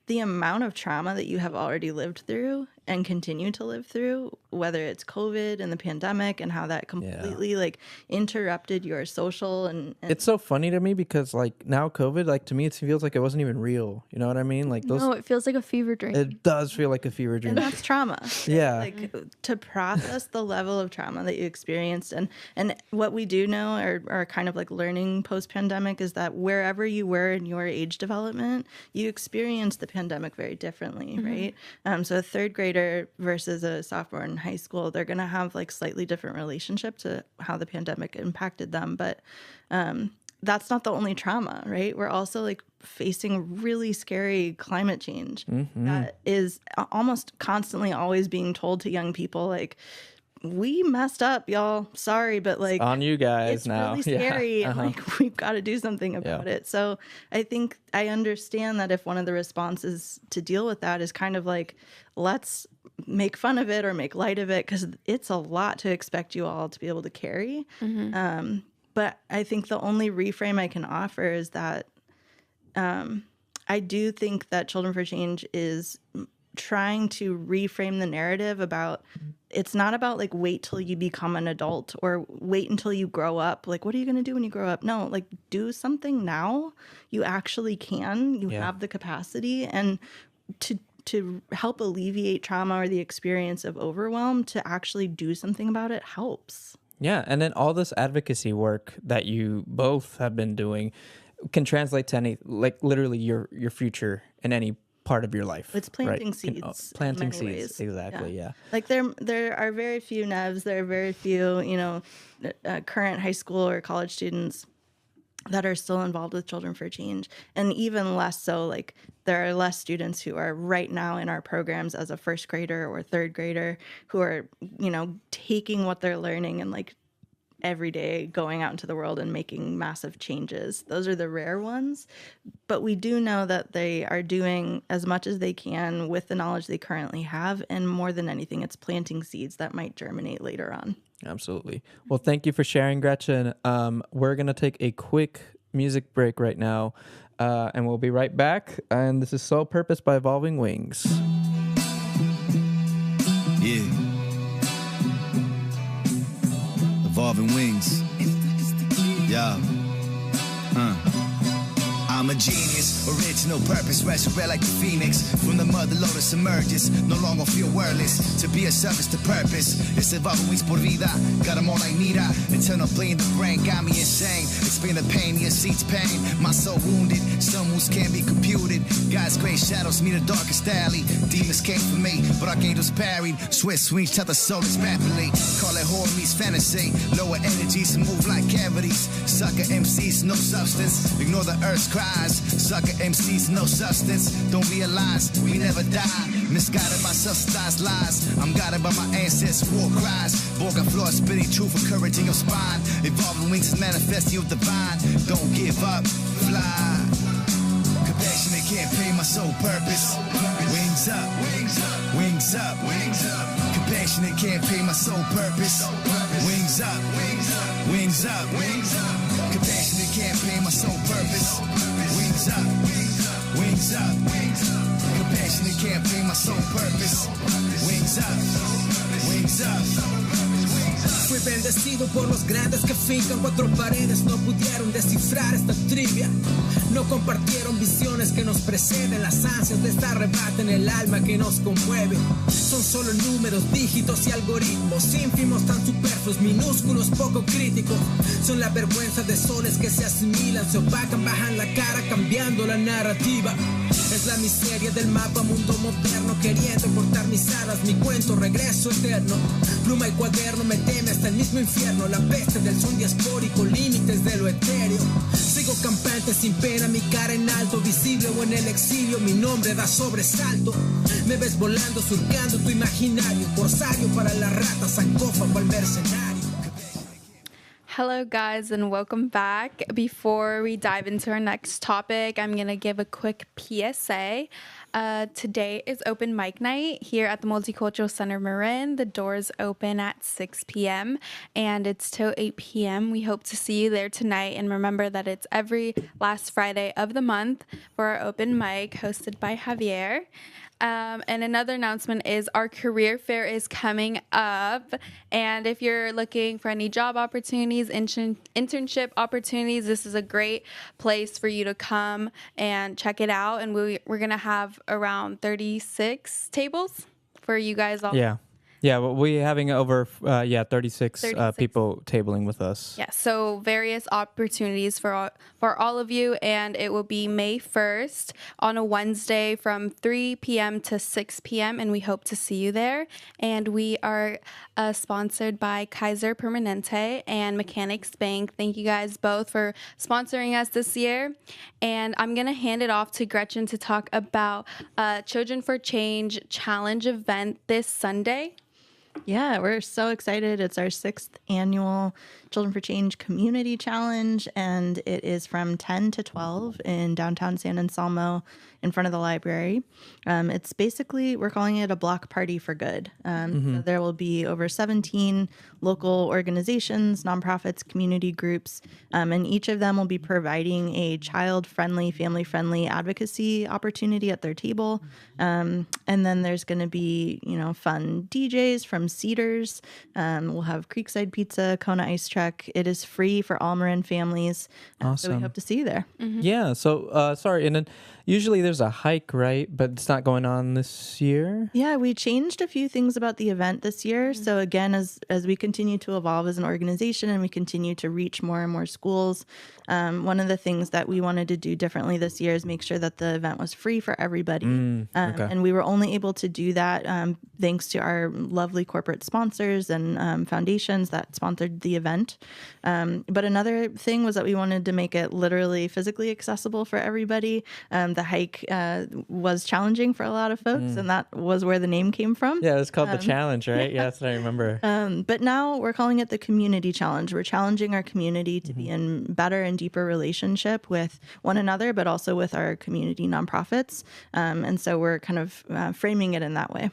the amount of trauma that you have already lived through and continue to live through, whether it's COVID and the pandemic and how that completely like interrupted your social and it's so funny to me because like now COVID, like to me it feels like it wasn't even real. You know what I mean? Like No, it feels like a fever dream. It does feel like a fever dream. And that's trauma. Yeah. Like to process the level of trauma that you experienced and what we do know are kind of like learning post-pandemic is that wherever you were in your age development, you experienced the pandemic very differently, right? So a third grader versus a sophomore in high school, they're going to have like slightly different relationship to how the pandemic impacted them. But that's not the only trauma, right? We're also like facing really scary climate change that is almost constantly always being told to young people, like, we messed up, y'all. Sorry, but like, it's on you guys it's now. Really scary, and like we've got to do something about it. So I think I understand that if one of the responses to deal with that is kind of like, let's make fun of it or make light of it, because it's a lot to expect you all to be able to carry. But I think the only reframe I can offer is that I do think that Children for Change is trying to reframe the narrative about, it's not about like wait till you become an adult or wait until you grow up. Like, what are you going to do when you grow up? No, like do something now. You actually can. You have the capacity, and to help alleviate trauma or the experience of overwhelm, to actually do something about it helps. Yeah, and then all this advocacy work that you both have been doing can translate to any, like literally your future in any part of your life. It's planting seeds. Planting in many seeds, ways. exactly. Yeah. Like there are very few Neves. There are very few, current high school or college students that are still involved with Children for Change, and even less so. Like there are less students who are right now in our programs as a first grader or third grader who are, taking what they're learning and like every day going out into the world and making massive changes. Those are the rare ones, but we do know that they are doing as much as they can with the knowledge they currently have, and more than anything, it's planting seeds that might germinate later on. Absolutely. Well, thank you for sharing, Gretchen. We're going to take a quick music break right now, and we'll be right back. And this is Soul Purpose by Evolving Wings. Yeah. Evolving Wings. Yeah. I'm a genius, original purpose, resurrect like the phoenix. From the mother lotus emerges, no longer feel worthless. To be a service to purpose, it's evolving wings por vida. Got them all I need, eternal play in the brain, got me insane. Explain the pain, the seats pain. My soul wounded, some wounds can't be computed. God's great shadows meet the darkest alley. Demons came for me, but archangels parried. Swift swings till the soul is rapidly. Call it horror meets fantasy. Lower energies move like cavities. Sucker MCs, no substance. Ignore the earth's cry. Sucker MCs, no substance. Don't realize we never die. Misguided by subsidized lies. I'm guided by my ancestors' war cries. Borga floor spitting truth, encouraging your spine. Evolving wings is manifesting of divine. Don't give up, fly. Compassionate can't pay my soul purpose. Wings up, wings up, wings up, wings up. Compassionate can't pay my soul purpose. Wings up, wings up, wings up, wings up. Compassionate can't pay my soul purpose. Wings up, wings up, wings up. Compassionate can't pay my soul purpose. Wings up, wings up. Fui bendecido por los grandes que fincan cuatro paredes, no pudieron descifrar esta trivia. No compartieron visiones que nos preceden, las ansias de esta arrebatan el alma que nos conmueve. Son solo números, dígitos y algoritmos, ínfimos, tan superfluos, minúsculos, poco críticos. Son la vergüenza de soles que se asimilan, se opacan, bajan la cara, cambiando la narrativa. Es la miseria del mapa mundo moderno, queriendo cortar mis alas, mi cuento, regreso eterno. Pluma y cuaderno, me teme hasta el mismo infierno, la peste del son diaspórico, límites de lo etéreo. Sigo campante sin pena, mi cara en alto, visible o en el exilio, mi nombre da sobresalto. Me ves volando, surcando tu imaginario, corsario para la rata, sarcófago al mercenario. Hello, guys, and welcome back. Before we dive into our next topic, I'm going to give a quick PSA. Today is open mic night here at the Multicultural Center Marin. The doors open at 6 p.m. and it's till 8 p.m. We hope to see you there tonight. And remember that it's every last Friday of the month for our open mic hosted by Javier. And another announcement is our career fair is coming up. And if you're looking for any job opportunities, internship opportunities, this is a great place for you to come and check it out. And we're going to have around 36 tables for you guys all. Yeah, well, we're having over 36 people tabling with us. Yeah, so various opportunities for all of you, and it will be May 1st on a Wednesday from 3 p.m. to 6 p.m., and we hope to see you there. And we are sponsored by Kaiser Permanente and Mechanics Bank. Thank you guys both for sponsoring us this year. And I'm going to hand it off to Gretchen to talk about Children for Change Challenge event this Sunday. Yeah, we're so excited. It's our 6th annual Children for Change Community Challenge, and it is from 10 to 12 in downtown San Anselmo in front of the library. It's basically, we're calling it a block party for good. So there will be over 17 local organizations, nonprofits, community groups, and each of them will be providing a child-friendly, family-friendly advocacy opportunity at their table. And then there's going to be, fun DJs from Cedars. We'll have Creekside Pizza, Kona Ice Truck. It is free for all Marin families. Awesome. So we hope to see you there. Yeah, so sorry, and then usually there's a hike, right? But it's not going on this year? Yeah, we changed a few things about the event this year. So again, as we continue to evolve as an organization and we continue to reach more and more schools, one of the things that we wanted to do differently this year is make sure that the event was free for everybody. Okay. And we were only able to do that thanks to our lovely corporate sponsors and foundations that sponsored the event. But another thing was that we wanted to make it literally physically accessible for everybody. The hike was challenging for a lot of folks, and that was where the name came from. Yeah, it's called the challenge, right? Yeah, that's what I remember. But now we're calling it the community challenge. We're challenging our community to be in better and deeper relationship with one another, but also with our community nonprofits. And so we're kind of framing it in that way.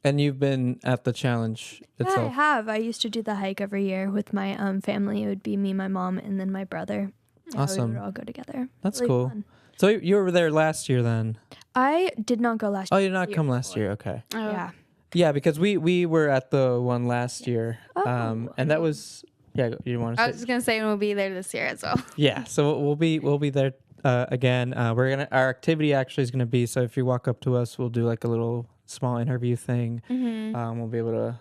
And you've been at the challenge itself? Yeah, I have. I used to do the hike every year with my family. It would be me, my mom, and then my brother. Awesome. We would all go together. That's really cool. fun. So you were there last year then? I did not go last year. Oh, you did not come last year? Okay. Oh. Yeah. Yeah, because we were at the one last year. Oh. And that was, yeah, you want to I say? was just going to say we'll be there this year as well. Yeah, so we'll be there again. Our activity actually is gonna be, so if you walk up to us, we'll do like a little small interview thing. We'll be able to,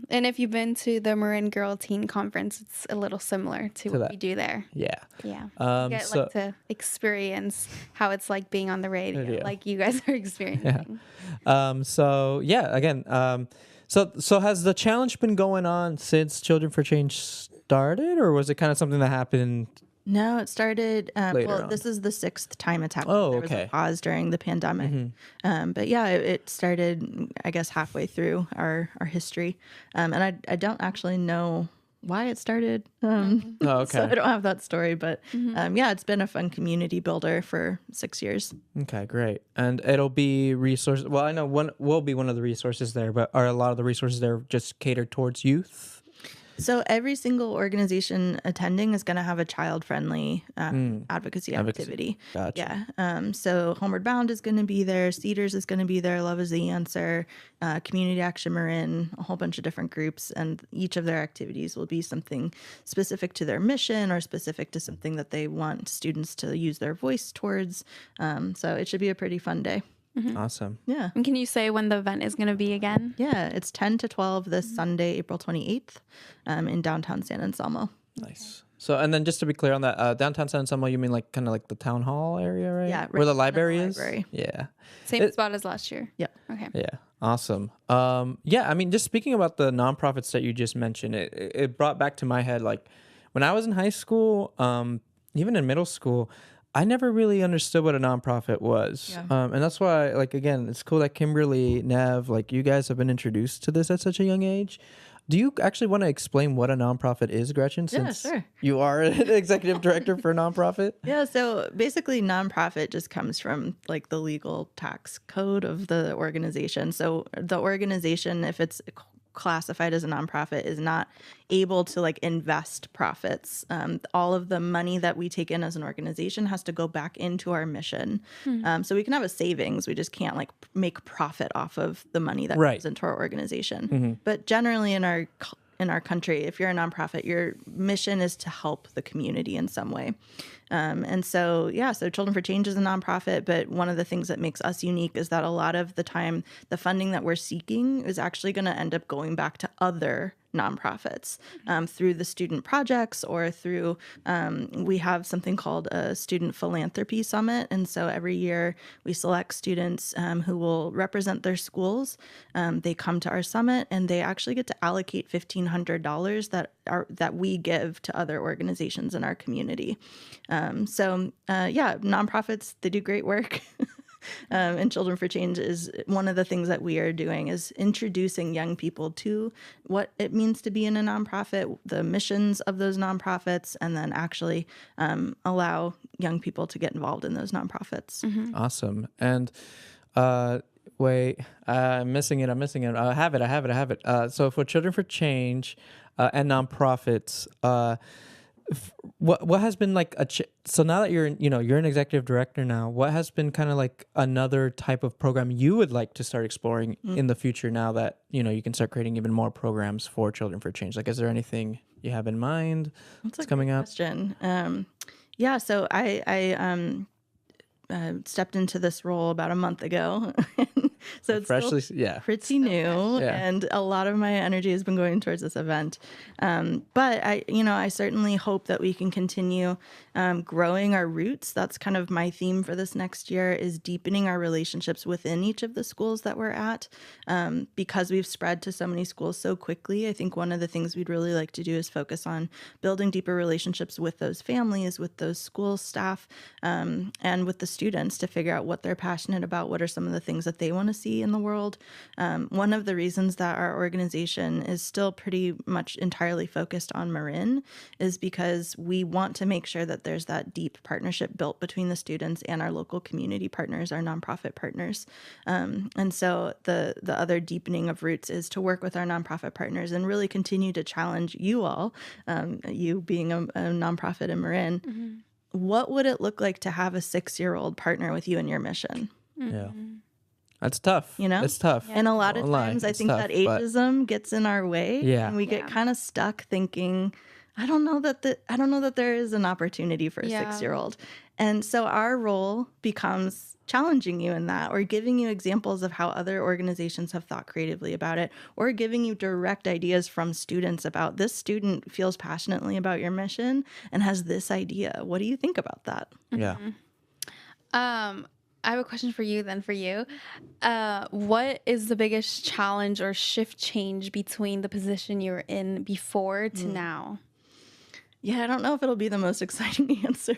And if you've been to the Marin Girl Teen Conference, it's a little similar to what that. we do there. Yeah. Yeah. Get So to experience how it's like being on the radio, like you guys are experiencing. so yeah, again, so has the challenge been going on since Children for Change started, or was it kind of something that happened? No, it started, Later on. this is the 6th time it's happened. Oh, There was okay. a pause during the pandemic. But yeah, it started, I guess, halfway through our history. And I don't actually know why it started. Oh, okay. So I don't have that story, but yeah, it's been a fun community builder for 6 years. Okay, great. And it'll be resources. Well, I know one will be one of the resources there, but are a lot of the resources there just catered towards youth? So every single organization attending is going to have a child-friendly advocacy activity. Gotcha. Yeah. So Homeward Bound is going to be there. Cedars is going to be there. Love is the Answer. Community Action Marin, a whole bunch of different groups. And each of their activities will be something specific to their mission or specific to something that they want students to use their voice towards. So it should be a pretty fun day. Awesome. Yeah. And can you say when the event is going to be again? Yeah. It's 10 to 12 this Sunday, April 28th in downtown San Anselmo. Nice. So, and then just to be clear on that, downtown San Anselmo, you mean like kind of like the town hall area, right? Yeah, where the right library in the is. library. Yeah. Same spot as last year. Yep. Okay. Yeah. Awesome. Yeah. I mean, just speaking about the nonprofits that you just mentioned, it brought back to my head like when I was in high school, even in middle school, I never really understood what a nonprofit was. Yeah. And that's why, like, again, it's cool that Kimberly, Neve, like, you guys have been introduced to this at such a young age. Do you actually want to explain what a nonprofit is, Gretchen? Since sure. you are an executive director for a nonprofit? Yeah, so basically nonprofit just comes from like the legal tax code of the organization. So the organization, if it's classified as a nonprofit, is not able to like invest profits. All of the money that we take in as an organization has to go back into our mission. So we can have a savings, we just can't like make profit off of the money that Right. goes into our organization. But generally in our country, if you're a nonprofit, your mission is to help the community in some way. And so, yeah, so Children for Change is a nonprofit, but one of the things that makes us unique is that a lot of the time, the funding that we're seeking is actually going to end up going back to other nonprofits through the student projects or through, we have something called a Student Philanthropy Summit. And so every year we select students who will represent their schools. They come to our summit and they actually get to allocate $1,500 that we give to other organizations in our community. Nonprofits, they do great work. And Children for Change is one of the things that we are doing is introducing young people to what it means to be in a nonprofit, the missions of those nonprofits, and then actually allow young people to get involved in those nonprofits. Awesome. And wait, I'm missing it. I have it. So for Children for Change and nonprofits, what has been like so now that you're an executive director now, what has been kind of like another type of program you would like to start exploring in the future now that you can start creating even more programs for Children for Change? Like, is there anything you have in mind that's coming up? Question. So I stepped into this role about a month ago. So it's freshly, still pretty new, and a lot of my energy has been going towards this event. But I certainly hope that we can continue growing our roots. That's kind of my theme for this next year, is deepening our relationships within each of the schools that we're at. Because we've spread to so many schools so quickly, I think one of the things we'd really like to do is focus on building deeper relationships with those families, with those school staff, and with the students to figure out what they're passionate about, what are some of the things that they want to see in the world. One of the reasons that our organization is still pretty much entirely focused on Marin is because we want to make sure that there's that deep partnership built between the students and our local community partners, our nonprofit partners. And so the other deepening of roots is to work with our nonprofit partners and really continue to challenge you all, you being a nonprofit in Marin. What would it look like to have a 6-year-old partner with you in your mission? Yeah. That's tough. It's tough. And a lot of times I think that ageism gets in our way. Yeah. And we get kind of stuck thinking, I don't know that there is an opportunity for a 6-year-old. And so our role becomes challenging you in that, or giving you examples of how other organizations have thought creatively about it, or giving you direct ideas from students about, this student feels passionately about your mission and has this idea. What do you think about that? Yeah. I have a question for you then for you. What is the biggest challenge or shift change between the position you were in before to now? Yeah, I don't know if it'll be the most exciting answer.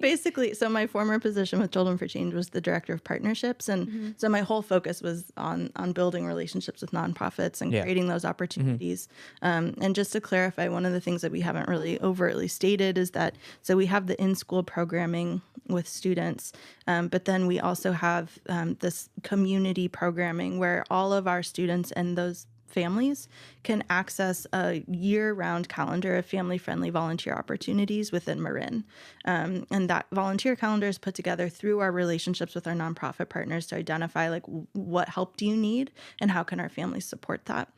Basically, so my former position with Children for Change was the director of partnerships. And so my whole focus was on building relationships with nonprofits and creating those opportunities. And just to clarify, one of the things that we haven't really overtly stated is that, so we have the in-school programming with students, but then we also have this community programming where all of our students and those families can access a year-round calendar of family-friendly volunteer opportunities within Marin. And that volunteer calendar is put together through our relationships with our nonprofit partners to identify like what help do you need and how can our families support that.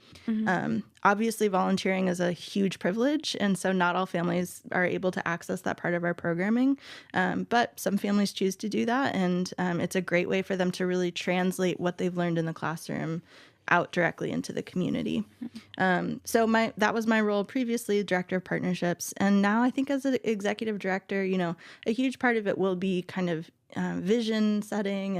Obviously, volunteering is a huge privilege, and so not all families are able to access that part of our programming, but some families choose to do that, and it's a great way for them to really translate what they've learned in the classroom out directly into the community. So that was my role previously, director of partnerships, and now I think as an executive director, you know, a huge part of it will be kind of vision setting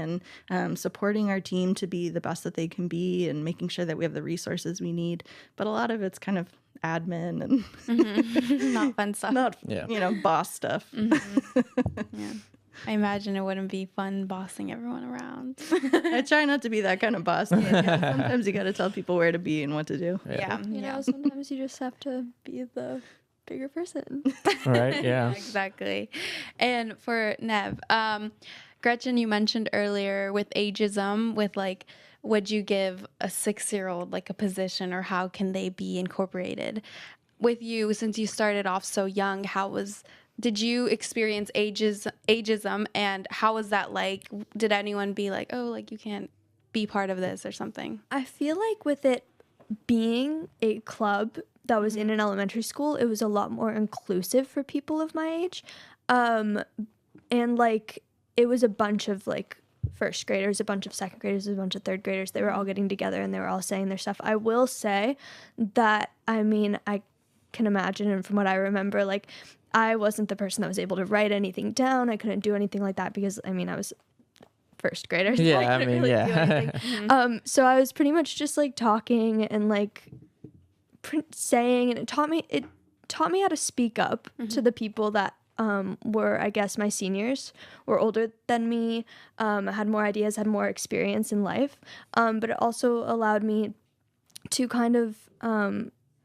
and supporting our team to be the best that they can be and making sure that we have the resources we need. But a lot of it's kind of admin and not fun stuff. Not, you know, boss stuff. Yeah. I imagine it wouldn't be fun bossing everyone around. I try not to be that kind of boss. Sometimes you got to tell people where to be and what to do. Yeah. You know, sometimes you just have to be the bigger person. Right. Yeah. Exactly. And for Neve, Gretchen, you mentioned earlier with ageism, with like, would you give a 6-year-old like a position, or how can they be incorporated? With you, since you started off so young, did you experience ageism, and how was that like? Did anyone be like, oh, like you can't be part of this or something? I feel like with it being a club that was in an elementary school, it was a lot more inclusive for people of my age. And like, it was a bunch of like first graders, a bunch of second graders, a bunch of third graders. They were all getting together and they were all saying their stuff. I will say that, I mean, I can imagine, and from what I remember, like, I wasn't the person that was able to write anything down. I couldn't do anything like that because, I mean, I was first grader. So Yeah, I couldn't really do anything. So I was pretty much just like talking and like saying, and it taught me how to speak up to the people that were, I guess, my seniors, were older than me, had more ideas, had more experience in life. But it also allowed me to kind of,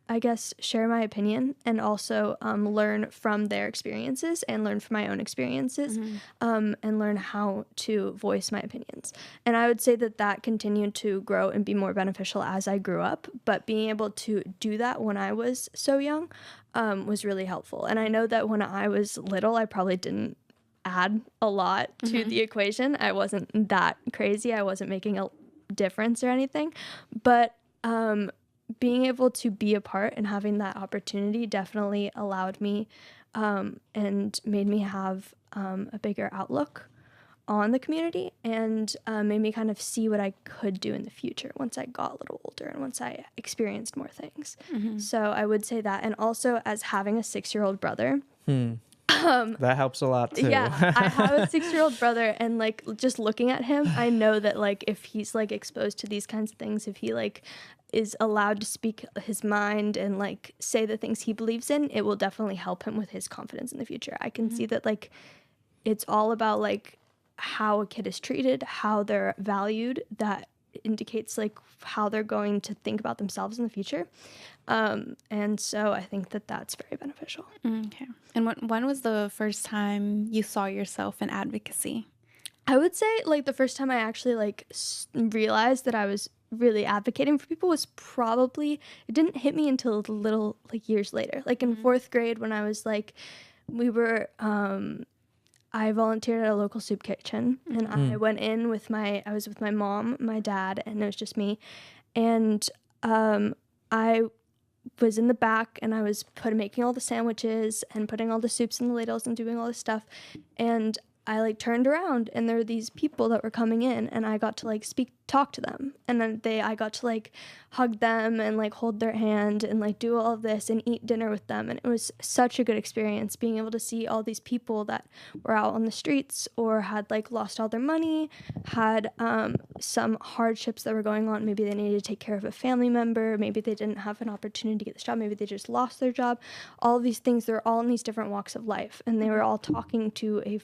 I guess, share my opinion and also learn from their experiences and learn from my own experiences, and learn how to voice my opinions. And I would say that continued to grow and be more beneficial as I grew up. But being able to do that when I was so young was really helpful. And I know that when I was little, I probably didn't add a lot to the equation. I wasn't that crazy. I wasn't making a difference or anything. But being able to be a part and having that opportunity definitely allowed me and made me have a bigger outlook on the community, and made me kind of see what I could do in the future once I got a little older and once I experienced more things. So I would say that. And also, as having a 6-year-old brother, that helps a lot too. Yeah, I have a 6-year-old brother, and like just looking at him, I know that like if he's like exposed to these kinds of things, if he like is allowed to speak his mind and like say the things he believes in, it will definitely help him with his confidence in the future. I can see that like it's all about like how a kid is treated, how they're valued. That indicates like how they're going to think about themselves in the future. And so I think that that's very beneficial. Okay. And when was the first time you saw yourself in advocacy? I would say like the first time I actually like realized that I was really advocating for people was probably, it didn't hit me until a little like years later, like in 4th grade, when I was like, I volunteered at a local soup kitchen, and I went in with I was with my mom, my dad, and it was just me. And I was in the back, and I was making all the sandwiches and putting all the soups in the ladles and doing all this stuff. And I like turned around, and there were these people that were coming in, and I got to like talk to them, and then I got to like hug them and like hold their hand and like do all of this and eat dinner with them. And it was such a good experience being able to see all these people that were out on the streets or had like lost all their money, had some hardships that were going on. Maybe they needed to take care of a family member, maybe they didn't have an opportunity to get this job, maybe they just lost their job. All of these things, they're all in these different walks of life, and they were all talking to a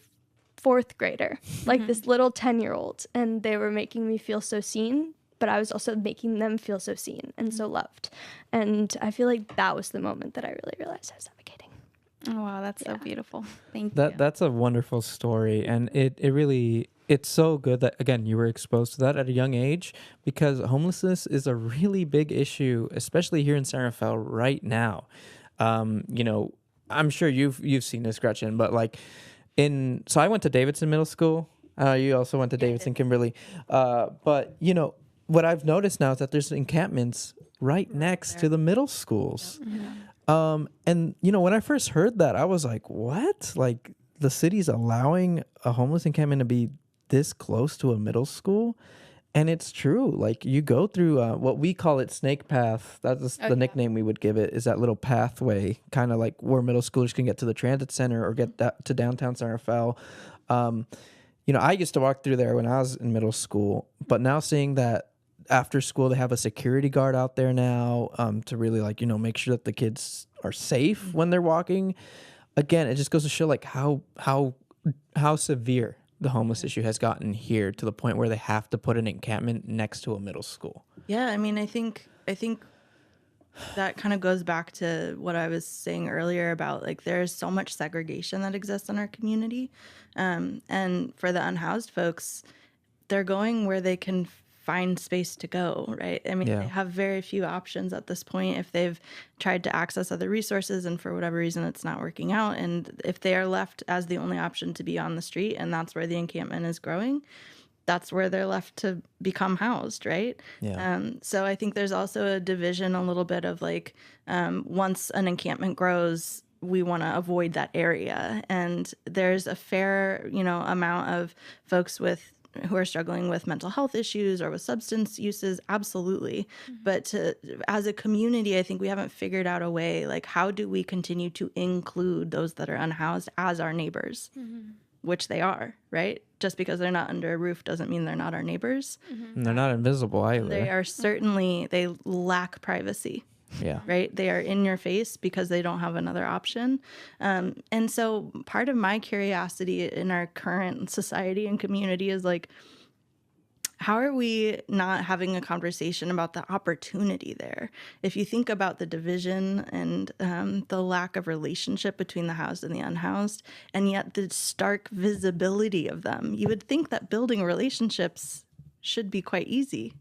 4th grader, like this little 10-year-old, and they were making me feel so seen, but I was also making them feel so seen and so loved. And I feel like that was the moment that I really realized I was advocating. Oh wow, that's so beautiful. Thank you. That's a wonderful story, and it it's so good that, again, you were exposed to that at a young age, because homelessness is a really big issue, especially here in San Rafael right now. You know, I'm sure you've seen this, Gretchen, but like so I went to Davidson Middle School. You also went to Davidson, Kimberly. But you know, what I've noticed now is that there's encampments right next to the middle schools. And you know, when I first heard that, I was like, what? Like, the city's allowing a homeless encampment to be this close to a middle school? And it's true. Like, you go through what we call it snake path. That's the nickname we would give it, is that little pathway, kind of like where middle schoolers can get to the transit center or get to downtown San Rafael. You know, I used to walk through there when I was in middle school, but now seeing that after school they have a security guard out there now, to really, like, you know, make sure that the kids are safe when they're walking. Again, it just goes to show like how severe the homeless issue has gotten here, to the point where they have to put an encampment next to a middle school. Yeah, I mean, I think that kind of goes back to what I was saying earlier about, like, there's so much segregation that exists in our community. And for the unhoused folks, they're going where they can find space to go, right? I mean, they have very few options at this point if they've tried to access other resources and for whatever reason it's not working out. And if they are left as the only option to be on the street, and that's where the encampment is growing, that's where they're left to become housed, right? So I think there's also a division a little bit of like, once an encampment grows, we want to avoid that area. And there's a fair, you know, amount of folks who are struggling with mental health issues or with substance uses, absolutely. But as a community, I think we haven't figured out a way, like, how do we continue to include those that are unhoused as our neighbors, which they are, right? Just because they're not under a roof doesn't mean they're not our neighbors. And they're not invisible either. They are certainly, they lack privacy. Yeah. Right. They are in your face because they don't have another option. And so part of my curiosity in our current society and community is like, how are we not having a conversation about the opportunity there? If you think about the division and the lack of relationship between the housed and the unhoused, and yet the stark visibility of them, you would think that building relationships should be quite easy.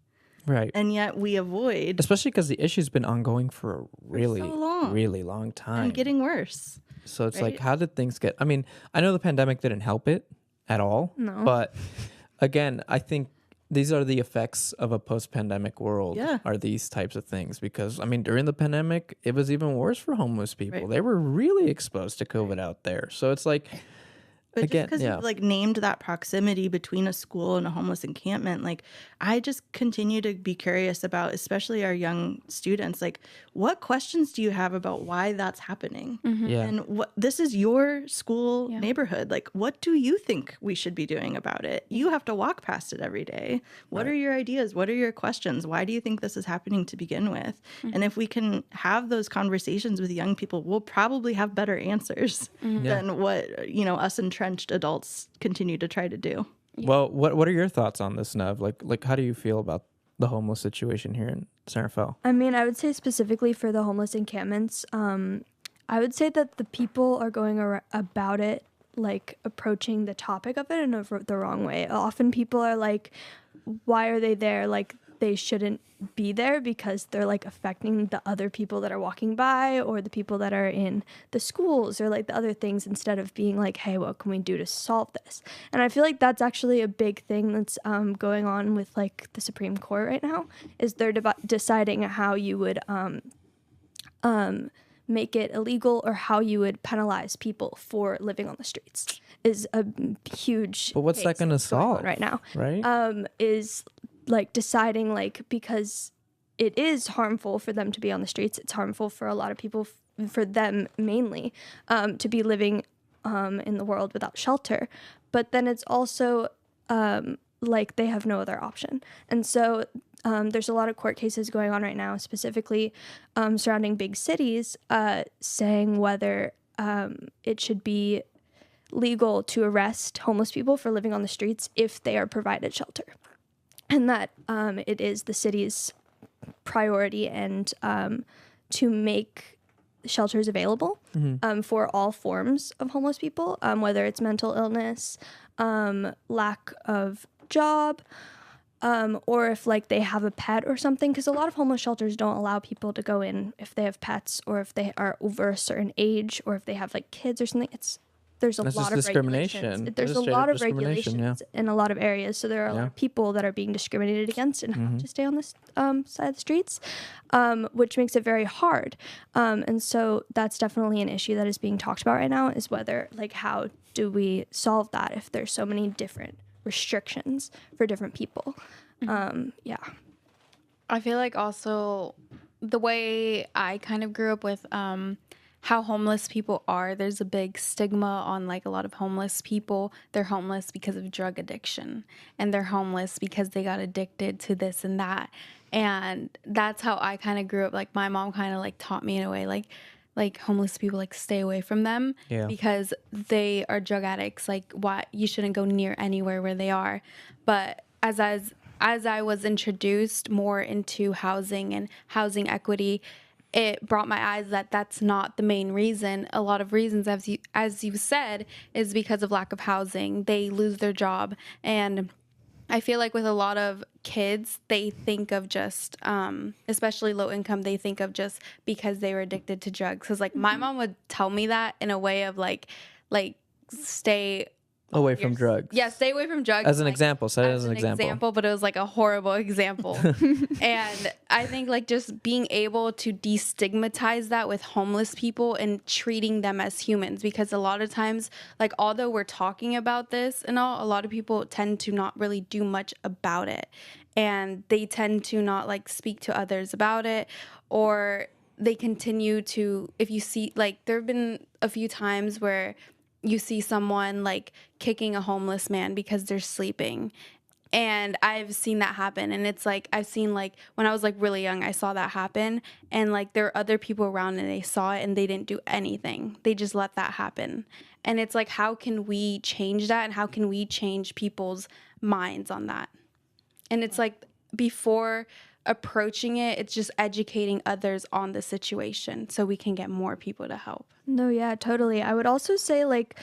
Right. And yet we avoid. Especially because the issue's been ongoing for a really long time. And getting worse. So it's like, how did things get... I mean, I know the pandemic didn't help it at all. No. But again, I think these are the effects of a post-pandemic world, are these types of things. Because, I mean, during the pandemic, it was even worse for homeless people. They were really exposed to COVID out there. So it's like... But again, just because you've like named that proximity between a school and a homeless encampment, like, I just continue to be curious about, especially our young students, like, what questions do you have about why that's happening? And this is your school neighborhood. Like, what do you think we should be doing about it? You have to walk past it every day. What are your ideas? What are your questions? Why do you think this is happening to begin with? And if we can have those conversations with young people, we'll probably have better answers than what, you know, us entrenched adults continue to try to do. Well, what are your thoughts on this, Neve? Like how do you feel about the homeless situation here in San Rafael? I mean, I would say specifically for the homeless encampments, I would say that the people are going about it, like, approaching the topic of it in the wrong way. Often people are like, why are they there? Like, they shouldn't be there because they're like affecting the other people that are walking by or the people that are in the schools or like the other things, instead of being like, hey, what can we do to solve this? And I feel like that's actually a big thing that's going on with like the Supreme Court right now, is they're deciding how you would make it illegal or how you would penalize people for living on the streets. Is a huge But what's that going to solve right now? Right? Is like deciding, like, because it is harmful for them to be on the streets. It's harmful for a lot of people, for them mainly, to be living in the world without shelter. But then it's also like they have no other option. And so there's a lot of court cases going on right now, specifically surrounding big cities, saying whether it should be legal to arrest homeless people for living on the streets if they are provided shelter. And that it is the city's priority and to make shelters available for all forms of homeless people, whether it's mental illness, lack of job, or if like they have a pet or something, because a lot of homeless shelters don't allow people to go in if they have pets or if they are over a certain age or if they have like kids or something. There's a lot of regulations. There's a lot of regulations in a lot of areas. So there are a lot of people that are being discriminated against and have to stay on this side of the streets, which makes it very hard. And so that's definitely an issue that is being talked about right now, is whether like how do we solve that if there's so many different restrictions for different people. I feel like also the way I kind of grew up with how homeless people are, there's a big stigma on like a lot of homeless people. They're homeless because of drug addiction, and they're homeless because they got addicted to this and that. And that's how I kind of grew up. Like my mom kind of like taught me in a way like homeless people, like stay away from them because they are drug addicts. Like why you shouldn't go near anywhere where they are. But as I was introduced more into housing and housing equity, it brought my eyes that that's not the main reason. A lot of reasons, as you said, is because of lack of housing. They lose their job. And I feel like with a lot of kids, they think of just, especially low income, they think of just because they were addicted to drugs. Because like my mom would tell me that in a way of like stay away from drugs. Yeah, stay away from drugs. As an example, say it as an example. But it was like a horrible example. And I think like just being able to destigmatize that with homeless people and treating them as humans, because a lot of times, like although we're talking about this and all, a lot of people tend to not really do much about it. And they tend to not like speak to others about it, or they continue to, if you see, like there have been a few times where you see someone like kicking a homeless man because they're sleeping. And I've seen that happen. And it's like, I've seen like when I was like really young, I saw that happen. And like there are other people around and they saw it and they didn't do anything. They just let that happen. And it's like, how can we change that? And how can we change people's minds on that? And it's like before approaching it, it's just educating others on the situation so we can get more people to help. No, yeah, totally. I would also say like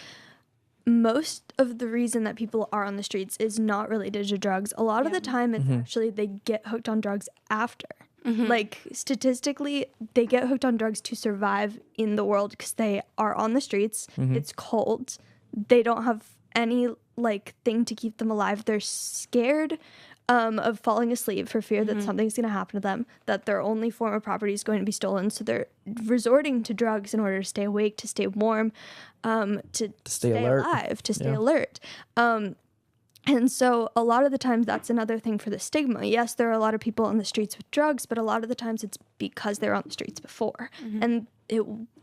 most of the reason that people are on the streets is not related to drugs. A lot of the time it's actually they get hooked on drugs after. Like statistically, they get hooked on drugs to survive in the world because they are on the streets. It's cold. They don't have any like thing to keep them alive. They're scared of falling asleep for fear that something's going to happen to them, that their only form of property is going to be stolen. So they're resorting to drugs in order to stay awake, to stay warm, to stay alert. Alive, to stay alert. And so a lot of the times that's another thing for the stigma. Yes, there are a lot of people on the streets with drugs, but a lot of the times it's because they're on the streets before. And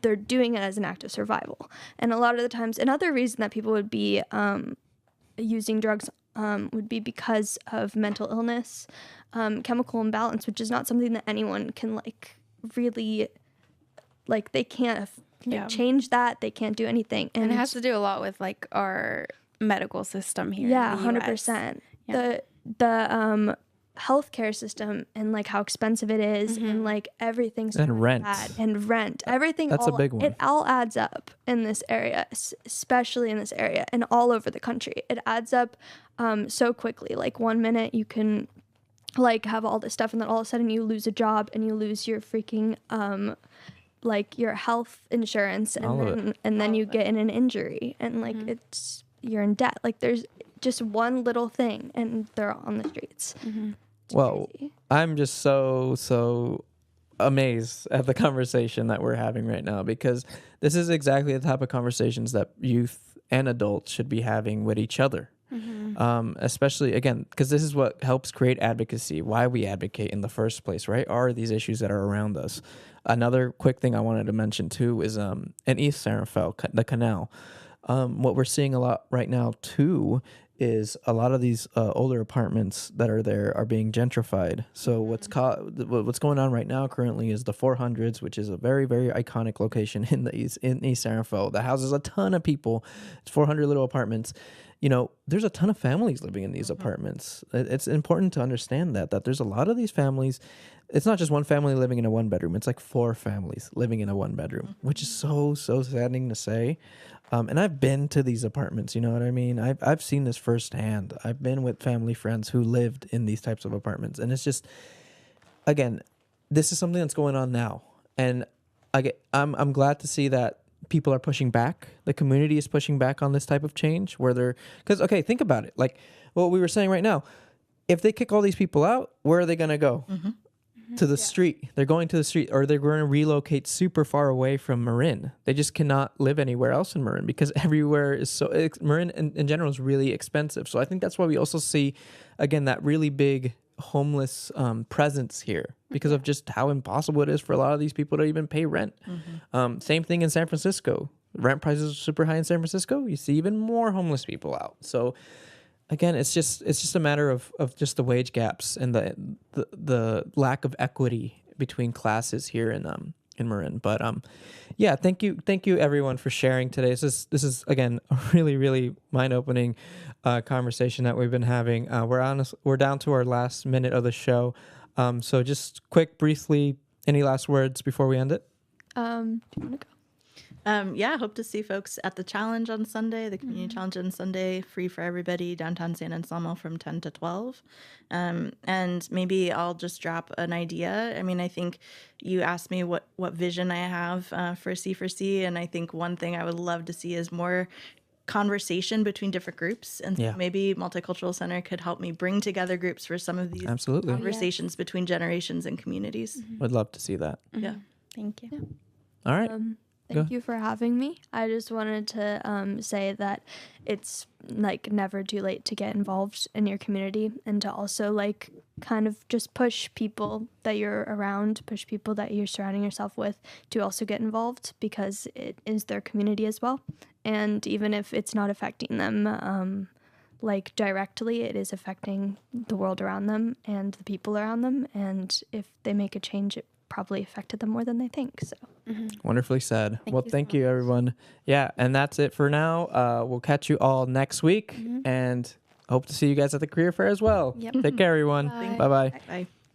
they're doing it as an act of survival. And a lot of the times, another reason that people would be using drugs would be because of mental illness, chemical imbalance, which is not something that anyone can like really, like they can't change that. They can't do anything. And it has to do a lot with like our medical system here. Yeah, 100%. Yeah. The healthcare system and like how expensive it is and like everything's and rent bad. And rent, everything. That's a big one. It all adds up in this area, especially in this area and all over the country. It adds up so quickly. Like 1 minute you can like have all this stuff and then all of a sudden you lose a job and you lose your freaking like your health insurance and then you get in an injury and like you're in debt. Like there's just one little thing and they're on the streets. Well, crazy. I'm just so amazed at the conversation that we're having right now, because this is exactly the type of conversations that youth and adults should be having with each other. Especially, again, because this is what helps create advocacy, why we advocate in the first place, right? Are these issues that are around us. Another quick thing I wanted to mention, too, is in East Sarenfeld, the canal. what we're seeing a lot right now too is a lot of these older apartments that are there are being gentrified. So what's going on right now currently is the 400s, which is a very, very iconic location in East San Rafael that houses a ton of people. It's 400 little apartments. You know, there's a ton of families living in these apartments. It's important to understand that there's a lot of these families. It's not just one family living in a one bedroom. It's like 4 families living in a one bedroom, which is so saddening to say. And I've been to these apartments, you know what I mean? I've seen this firsthand. I've been with family friends who lived in these types of apartments. And it's just, again, this is something that's going on now. And I'm glad to see that people are pushing back. The community is pushing back on this type of change because, okay, think about it. Like what we were saying right now, if they kick all these people out, where are they going to go? To the street. They're going to the street, or they're going to relocate super far away from Marin. They just cannot live anywhere else in Marin because everywhere is Marin in general is really expensive. So I think that's why we also see, again, that really big homeless presence here because of just how impossible it is for a lot of these people to even pay rent. Same thing in San Francisco. Rent prices are super high in San Francisco. You see even more homeless people out. So again, it's just a matter of just the wage gaps and the lack of equity between classes here in Marin. But yeah, thank you everyone for sharing today. This is again a really, really mind-opening conversation that we've been having. We're down to our last minute of the show. So just briefly, any last words before we end it? Do you want to go? Yeah, hope to see folks at the challenge on Sunday, the community challenge on Sunday, free for everybody, downtown San Anselmo from 10 to 12. And maybe I'll just drop an idea. I mean, I think you asked me what vision I have for C4C, and I think one thing I would love to see is more conversation between different groups. And so maybe Multicultural Center could help me bring together groups for some of these conversations between generations and communities. Would love to see that. Yeah. Thank you. Yeah. All right. Thank you for having me. I just wanted to say that it's like never too late to get involved in your community and to also like kind of just push people that you're around, push people that you're surrounding yourself with to also get involved because it is their community as well. And even if it's not affecting them like directly, it is affecting the world around them and the people around them. And if they make a change, it probably affected them more than they think. So wonderfully said. Thank you everyone. Yeah, and that's it for now. We'll catch you all next week and hope to see you guys at the career fair as well. Take care everyone. Bye-bye. Bye.